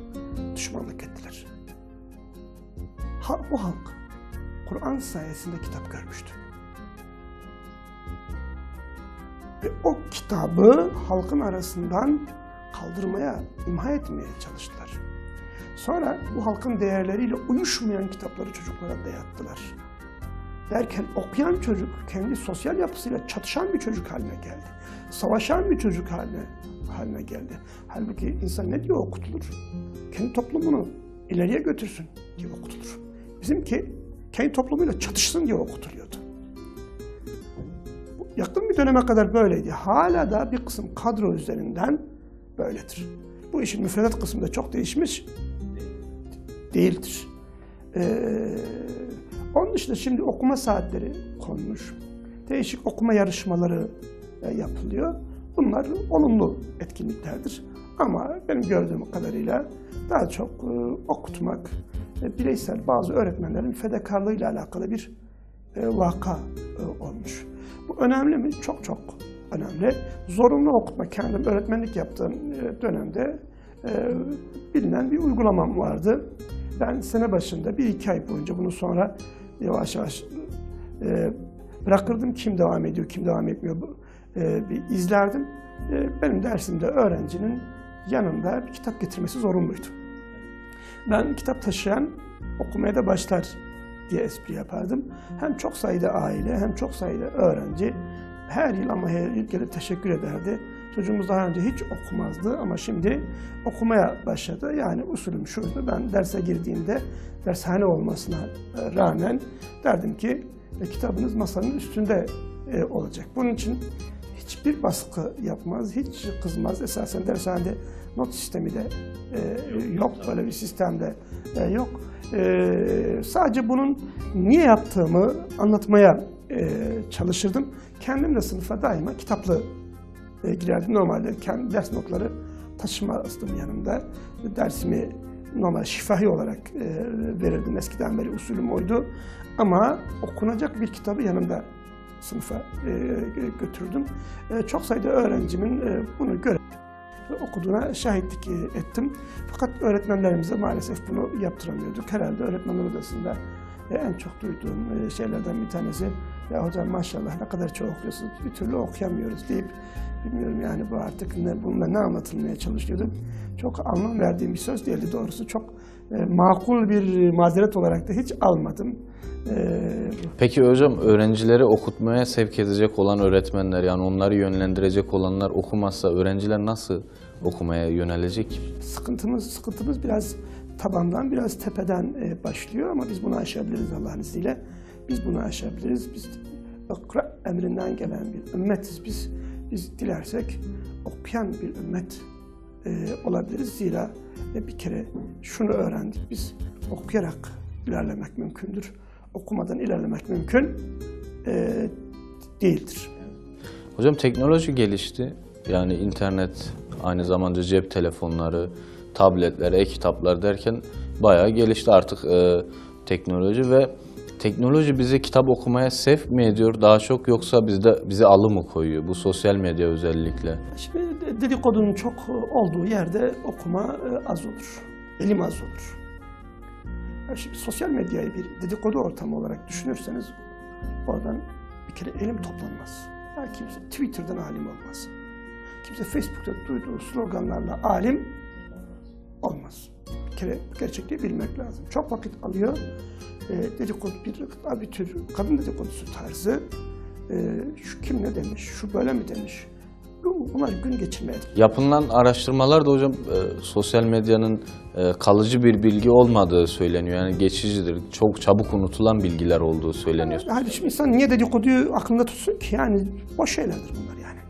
düşmanlık ettiler. Bu halk Kur'an sayesinde kitap görmüştü. Ve o kitabı halkın arasından kaldırmaya, imha etmeye çalıştılar. Sonra bu halkın değerleriyle uyuşmayan kitapları çocuklara dayattılar. Derken okuyan çocuk kendi sosyal yapısıyla çatışan bir çocuk haline geldi. Savaşan bir çocuk haline geldi. Halbuki insan ne diye okutulur? Kendi toplumunu ileriye götürsün diye okutulur. Bizimki kendi toplumuyla çatışsın diye okutuluyordu. Yakın bir döneme kadar böyleydi. Hala da bir kısım kadro üzerinden böyledir. Bu işin müfredat kısmında çok değişmiş değildir. Onun dışında şimdi okuma saatleri konmuş. Değişik okuma yarışmaları yapılıyor. Bunlar olumlu etkinliklerdir. Ama benim gördüğüm kadarıyla daha çok okutmak, bireysel bazı öğretmenlerin fedakarlığıyla alakalı bir vaka olmuş. Bu önemli mi? Çok çok önemli. Zorunlu okutma, kendim öğretmenlik yaptığım dönemde bilinen bir uygulamam vardı. Ben sene başında 1-2 ay boyunca bunu sonra yavaş yavaş bırakırdım. Kim devam ediyor, kim devam etmiyor bir izlerdim. Benim dersimde öğrencinin yanında bir kitap getirmesi zorunluydu. Ben kitap taşıyan okumaya da başlar diye espri yapardım. Hem çok sayıda aile hem çok sayıda öğrenci her yıl ama her yıl gelip teşekkür ederdi. Çocuğumuz daha önce hiç okumazdı ama şimdi okumaya başladı. Yani usulüm şuydu, ben derse girdiğimde dershane olmasına rağmen derdim ki kitabınız masanın üstünde olacak. Bunun için hiçbir baskı yapmaz, hiç kızmaz. Esasen dershanede not sistemi de yok, böyle bir sistemde yok. Sadece bunun niye yaptığımı anlatmaya çalışırdım. Kendim de sınıfa daima kitaplı girerdim. Normalde ders notları taşımazdım yanımda. Dersimi normal şifahi olarak verirdim. Eskiden beri usulüm oydu. Ama okunacak bir kitabı yanımda sınıfa götürdüm. Çok sayıda öğrencimin bunu görüp okuduğuna şahitlik ettim. Fakat öğretmenlerimize maalesef bunu yaptıramıyorduk. Herhalde öğretmenler odasında en çok duyduğum şeylerden bir tanesi, ya hocam maşallah ne kadar çok okuyorsunuz, bir türlü okuyamıyoruz deyip, bilmiyorum yani bu artık bununla ne anlatılmaya çalışıyorduk. Çok anlam verdiğim bir söz değildi doğrusu. Çok makul bir mazeret olarak da hiç almadım. Peki hocam, öğrencileri okutmaya sevk edecek olan öğretmenler, yani onları yönlendirecek olanlar okumazsa öğrenciler nasıl okumaya yönelecek? Sıkıntımız biraz tabandan, biraz tepeden başlıyor ama biz bunu aşabiliriz Allah'ın izniyle. Biz bunu aşabiliriz. Biz ikra emrinden gelen bir ümmetiz. Biz dilersek okuyan bir ümmet olabiliriz. Zira bir kere şunu öğrendik, biz okuyarak ilerlemek mümkündür. Okumadan ilerlemek mümkün değildir. Hocam teknoloji gelişti. Yani internet, aynı zamanda cep telefonları, tabletler, e-kitaplar derken bayağı gelişti artık teknoloji ve teknoloji bizi kitap okumaya sevk mi ediyor daha çok, yoksa bize alı mı koyuyor bu sosyal medya özellikle? Şimdi dedikodunun çok olduğu yerde okuma az olur, ilim az olur. Şimdi sosyal medyayı bir dedikodu ortamı olarak düşünürseniz oradan bir kere ilim toplanmaz. Yani kimse Twitter'dan alim olmaz. Kimse Facebook'ta duyduğu sloganlarla alim olmaz. Bir kere gerçekliği bilmek lazım. Çok vakit alıyor. Dedikodu bir tür kadın dedikodusu tarzı. Şu kim ne demiş, şu böyle mi demiş. Bunlar gün geçirmeye. Yapılan araştırmalar da hocam sosyal medyanın kalıcı bir bilgi olmadığı söyleniyor. Yani geçicidir. Çok çabuk unutulan bilgiler olduğu söyleniyor. Hadi şimdi insan niye dedikoduyu aklında tutsun ki? Yani boş şeylerdir bunlar yani.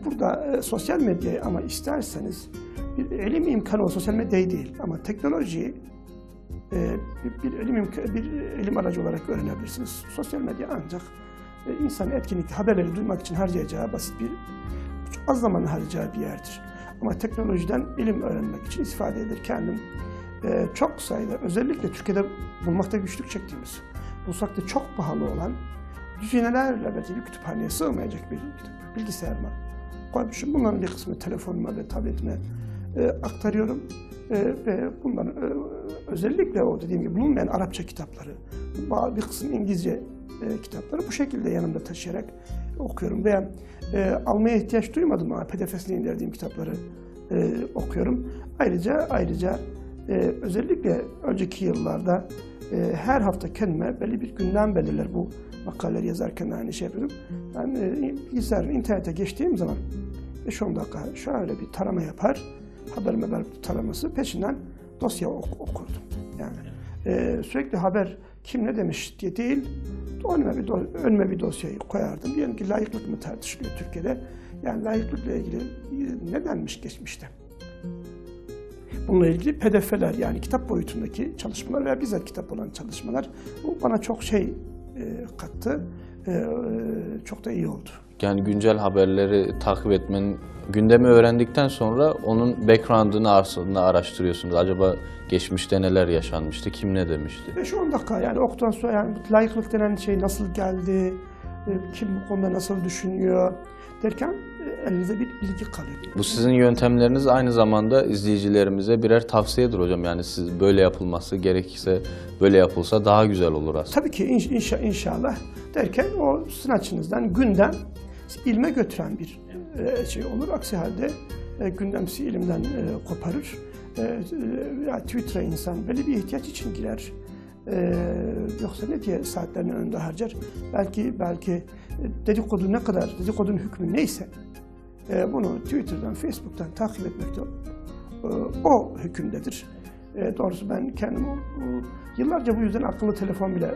Burada sosyal medyayı ama isterseniz bir ilim imkanı o sosyal medyayı değil ama teknolojiyi bir ilim aracı olarak öğrenebilirsiniz. Sosyal medya ancak insanın etkinlikli haberleri duymak için harcayacağı basit bir az zaman harcayacağı bir yerdir. Ama teknolojiden ilim öğrenmek için istifade edilir. Kendim çok sayıda, özellikle Türkiye'de bulmakta güçlük çektiğimiz, bulsak da çok pahalı olan, düzinelerle belki bir kütüphaneye sığmayacak bir bilgisayarıma koymuşum. Bunların bir kısmını telefonuma ve tabletime aktarıyorum. Ve bunların özellikle o dediğim gibi bulunmayan Arapça kitapları, bir kısım İngilizce kitapları bu şekilde yanımda taşıyarak okuyorum. Veya almaya ihtiyaç duymadım ama PDF'sine indirdiğim kitapları okuyorum. Ayrıca özellikle önceki yıllarda her hafta kendime belli bir gündem belirler. Bu makaleleri yazarken aynı şey yapıyordum. Ben bilgisayarın internete geçtiğim zaman 5-10 dakika şöyle bir tarama yapar. Haber taraması, peşinden dosya okurdum. Yani sürekli haber kim ne demiş diye değil, önüme bir dosyayı koyardım. Diyelim ki layıklık mı tartışılıyor Türkiye'de? Yani layıklıkla ilgili ne denmiş geçmişte? Bununla ilgili PDF'ler, yani kitap boyutundaki çalışmalar veya bizzat kitap olan çalışmalar, bu bana çok şey kattı. Çok da iyi oldu. Yani güncel haberleri takip etmenin, gündemi öğrendikten sonra onun background'ını aslında araştırıyorsunuz. Acaba geçmişte neler yaşanmıştı, kim ne demişti? 5-10 dakika yani okuduktan sonra yani layıklık denen şey nasıl geldi, kim bu konuda nasıl düşünüyor derken elinize bir bilgi kalıyor. Bu sizin yöntemleriniz aynı zamanda izleyicilerimize birer tavsiyedir hocam. Yani siz böyle yapılması gerekirse böyle yapılsa daha güzel olur aslında. Tabii ki inşallah derken o sizin açınızdan gündem ilme götüren bir şey olur. Aksi halde gündem sizi ilimden koparır. Twitter'a insan böyle bir ihtiyaç için girer. Yoksa ne diye saatlerini önünde harcar? Belki dedikodu ne kadar, dedikodunun hükmü neyse bunu Twitter'dan, Facebook'tan takip etmekte o hükümdedir. Doğrusu ben kendim yıllarca bu yüzden akıllı telefon bile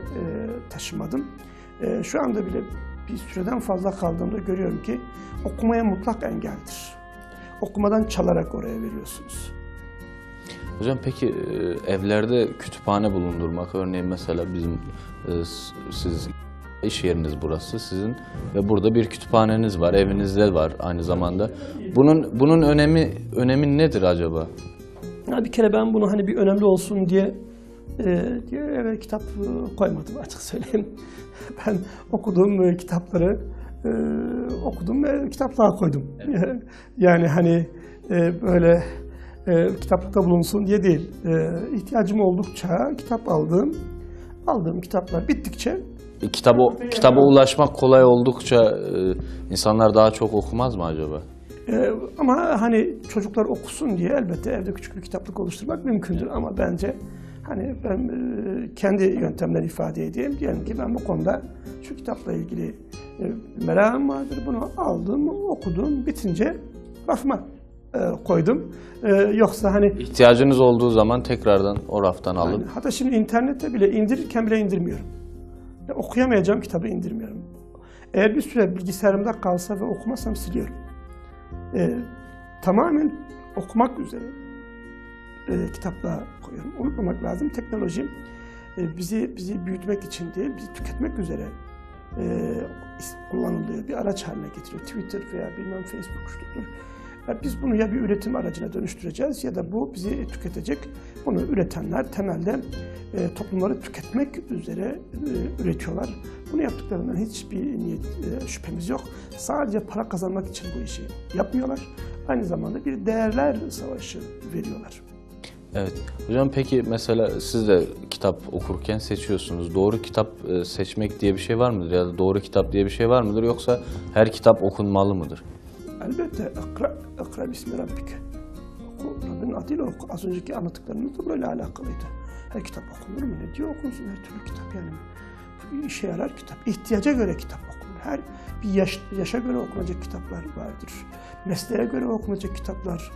taşımadım. Şu anda bile bir süreden fazla kaldığımda görüyorum ki okumaya mutlak engeldir. Okumadan çalarak oraya veriyorsunuz. Hocam peki evlerde kütüphane bulundurmak, örneğin mesela bizim siz iş yeriniz burası sizin ve burada bir kütüphaneniz var, evinizde var aynı zamanda. Bunun önemi nedir acaba? Ya bir kere ben bunu hani bir önemli olsun diye eve kitap koymadım açık söyleyeyim. Ben okuduğum kitapları okudum ve kitaplığa koydum. Yani hani böyle kitaplıkta bulunsun diye değil. İhtiyacım oldukça kitap aldığım kitaplar bittikçe Kitaba ulaşmak kolay oldukça insanlar daha çok okumaz mı acaba? Ama hani çocuklar okusun diye elbette evde küçük bir kitaplık oluşturmak mümkündür. Ama bence hani ben kendi yöntemden ifade edeyim. Diyelim ki ben bu konuda şu kitapla ilgili merakım vardır. Bunu aldım, okudum, bitince rafıma koydum. Yoksa hani İhtiyacınız olduğu zaman tekrardan o raftan alıp... Yani, hatta şimdi internette bile indirirken bile indirmiyorum. Okuyamayacağım kitabı indirmiyorum. Eğer bir süre bilgisayarımda kalsa ve okumazsam siliyorum. Tamamen okumak üzere kitapla koyuyorum. Unutmamak lazım. Teknoloji bizi büyütmek için değil, bizi tüketmek üzere kullanılıyor. Bir araç haline getiriyor. Twitter veya bilmem Facebook şudur. Biz bunu ya bir üretim aracına dönüştüreceğiz ya da bu bizi tüketecek. Bunu üretenler temelde toplumları tüketmek üzere üretiyorlar. Bunu yaptıklarından hiçbir şüphemiz yok. Sadece para kazanmak için bu işi yapmıyorlar. Aynı zamanda bir değerler savaşı veriyorlar. Evet. Hocam peki mesela siz de kitap okurken seçiyorsunuz. Doğru kitap seçmek diye bir şey var mıdır? Ya da doğru kitap diye bir şey var mıdır? Yoksa her kitap okunmalı mıdır? Elbette ikra bismi rabbike. Oku, Rabbinin adıyla oku. Az önceki anlattıklarımız da böyle alakalıydı. Her kitap okunur mu? Ne diyor okunsun? Her türlü kitap yani. Bir işe yarar kitap. İhtiyaca göre kitap okunur. Her bir yaşa göre okunacak kitaplar vardır. Mesleğe göre okunacak kitaplar.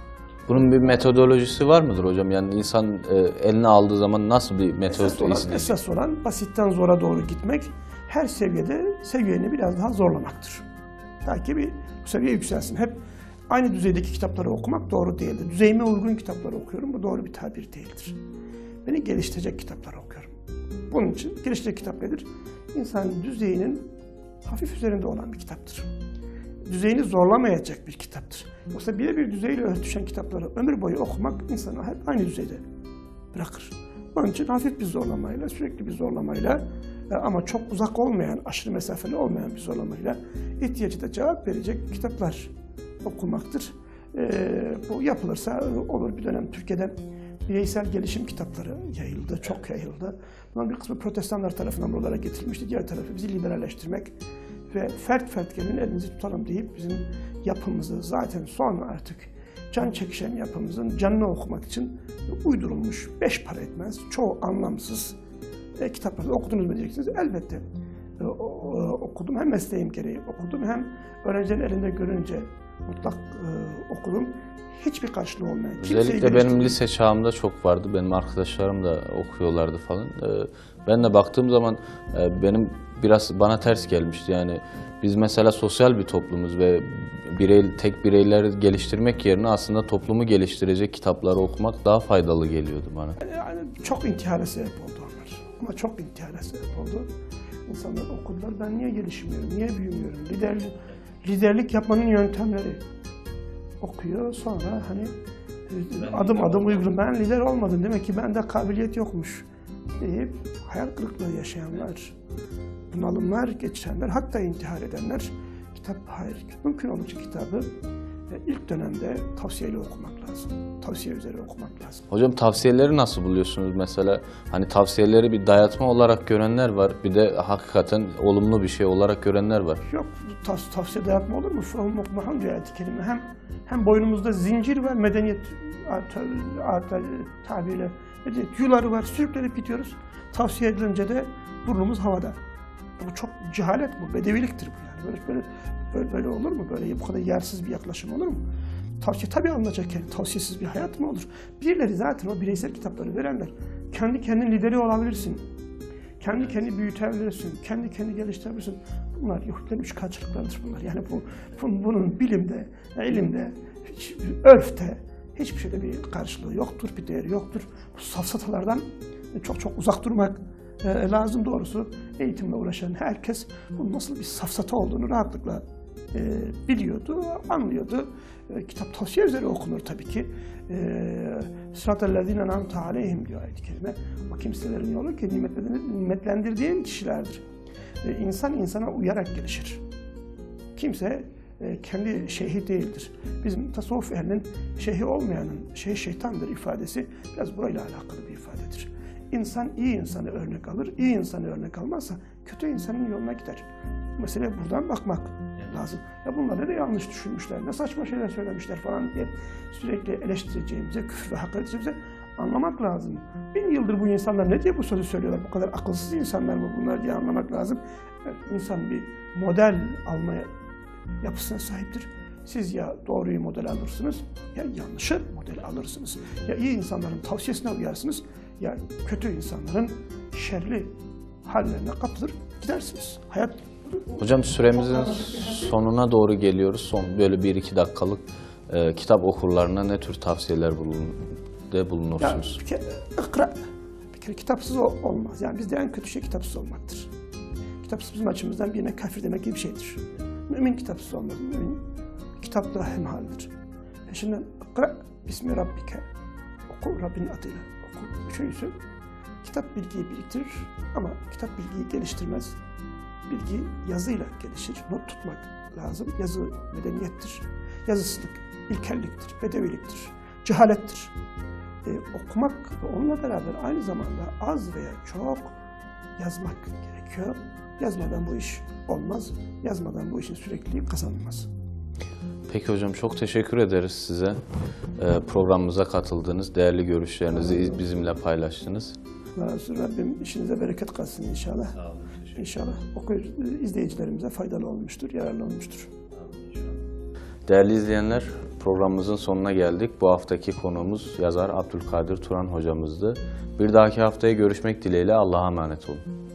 Bunun bir metodolojisi var mıdır hocam? Yani insan eline aldığı zaman nasıl bir metod izleyecek? Esas olan basitten zora doğru gitmek. Her seviyeni biraz daha zorlamaktır. Belki bu seviye yükselsin. Hep aynı düzeydeki kitapları okumak doğru değildir. Düzeyime uygun kitapları okuyorum. Bu doğru bir tabir değildir. Beni geliştirecek kitapları okuyorum. Bunun için geliştirecek kitap nedir? İnsanın düzeyinin hafif üzerinde olan bir kitaptır. Düzeyini zorlamayacak bir kitaptır. Yoksa birebir düzeyle örtüşen kitapları ömür boyu okumak insanı hep aynı düzeyde bırakır. Onun için hafif bir zorlamayla, sürekli bir zorlamayla ama çok uzak olmayan, aşırı mesafeli olmayan bir zorlamayla ihtiyacı da cevap verecek kitaplar okumaktır. Bu yapılırsa olur. Bir dönem Türkiye'de bireysel gelişim kitapları yayıldı, çok yayıldı. Bunların bir kısmı protestanlar tarafından buralara getirilmişti. Diğer tarafı bizi liberalleştirmek ve fert gelin elinizi tutalım deyip bizim yapımızı zaten son artık can çekişen yapımızın canını okumak için uydurulmuş, 5 para etmez, çoğu anlamsız kitapları okudunuz mu diyeceksiniz. Elbette okudum. Hem mesleğim gereği okudum hem öğrencilerin elinde görünce mutlak okudum. Hiçbir karşılığı olmayan. Özellikle benim lise çağımda çok vardı. Benim arkadaşlarım da okuyorlardı falan. Ben de baktığım zaman benim biraz bana ters gelmişti. Yani biz mesela sosyal bir toplumuz ve tek bireyleri geliştirmek yerine aslında toplumu geliştirecek kitapları okumak daha faydalı geliyordu bana. Yani çok intihara sebep oldu onlar. Ama çok intihara sebep oldu. İnsanlar okudular. Ben niye gelişmiyorum, niye büyümüyorum? Liderlik yapmanın yöntemleri okuyor. Sonra hani adım adım uyguluyorum. Ben lider olmadım. Demek ki bende kabiliyet yokmuş deyip hayal kırıklığı yaşayanlar bunalımlar geçirenler, hatta intihar edenler kitap, hayır, mümkün olunca kitabı ilk dönemde tavsiyeyle okumak lazım. Tavsiye üzere okumak lazım. Hocam tavsiyeleri nasıl buluyorsunuz mesela? Hani tavsiyeleri bir dayatma olarak görenler var, bir de hakikaten olumlu bir şey olarak görenler var. Yok, tavsiye dayatma olur mu? Fahım okuma hangi ayet-i kerime? Hem boynumuzda zincir var, medeniyet tabiriyle medeniyet yuları var, sürüklenip gidiyoruz. Tavsiye edilince de burnumuz havada. Bu çok cehalet, bu bedeviliktir bu yani. Böyle olur mu? Böyle bu kadar yersiz bir yaklaşım olur mu? Tavsiye tabii alınacak yani. Tavsiyesiz bir hayat mı olur? Birileri zaten o bireysel kitapları verenler. Kendi kendin lideri olabilirsin. Kendi kendi büyütebilirsin. Kendi kendi geliştirebilirsin. Bunlar Yahudilerin üç kaçırıklarıdır bunlar. Yani bunun bilimde, ilimde, örfte hiçbir şeyde bir karşılığı yoktur, bir değeri yoktur. Bu safsatalardan çok uzak durmak lazım doğrusu. Eğitimle uğraşan herkes bunun nasıl bir safsata olduğunu rahatlıkla biliyordu, anlıyordu. Kitap tavsiye üzere okunur tabii ki. Sıratellezine en'amte aleyhim diyor ayet-i kerime. O kimselerin yolu ki nimetlendirdiğin kişilerdir. İnsan insana uyarak gelişir. Kimse kendi şeyhi değildir. Bizim tasavvuf ehlinin şeyhi olmayanın şeyh şeytandır ifadesi biraz burayla alakalı bir ifadedir. İnsan iyi insanı örnek alır, iyi insanı örnek almazsa kötü insanın yoluna gider. Mesele buradan bakmak lazım. Ya bunları da yanlış düşünmüşler, ne saçma şeyler söylemişler falan diye sürekli eleştireceğimize, küfür ve hakaret edeceğimize anlamak lazım. 1000 yıldır bu insanlar ne diye bu sözü söylüyorlar, bu kadar akılsız insanlar mı bunlar diye anlamak lazım. İnsan bir model almaya yapısına sahiptir. Siz ya doğruyu model alırsınız, ya yanlışı model alırsınız. Ya iyi insanların tavsiyesine uyarsınız, ya kötü insanların şerli hallerine kapılır gidersiniz. Hayat. Hocam süremizin sonuna doğru geliyoruz. Son böyle 1-2 dakikalık kitap okurlarına ne tür tavsiyeler bulunursunuz? Ya, bir kere kitapsız olmaz. Yani bizde en kötü şey kitapsız olmaktır. Kitapsız bizim açımızdan birine kafir demek gibi bir şeydir. Mümin kitapsız olmaz. Mümin kitapla hemhaldir. Şimdi Bismi Rabbike, oku Rabbin adıyla oku. Üçüncüsü, kitap bilgiyi biriktirir ama kitap bilgiyi geliştirmez. Bilgi yazıyla gelişir. Not tutmak lazım. Yazı medeniyettir. Yazısızlık ilkelliktir, bedeviliktir, cehalettir. Okumak ve onunla beraber aynı zamanda az veya çok yazmak gerekiyor. Yazmadan bu iş olmaz. Yazmadan bu işin sürekliliği kazanılmaz. Peki hocam çok teşekkür ederiz size. Programımıza katıldınız, değerli görüşlerinizi bizimle paylaştınız. Rabbim işinize bereket kalsın inşallah. Sağ olun. İnşallah izleyicilerimize faydalı olmuştur, yararlı olmuştur. Değerli izleyenler, programımızın sonuna geldik. Bu haftaki konuğumuz yazar Abdülkadir Turan hocamızdı. Bir dahaki haftaya görüşmek dileğiyle Allah'a emanet olun.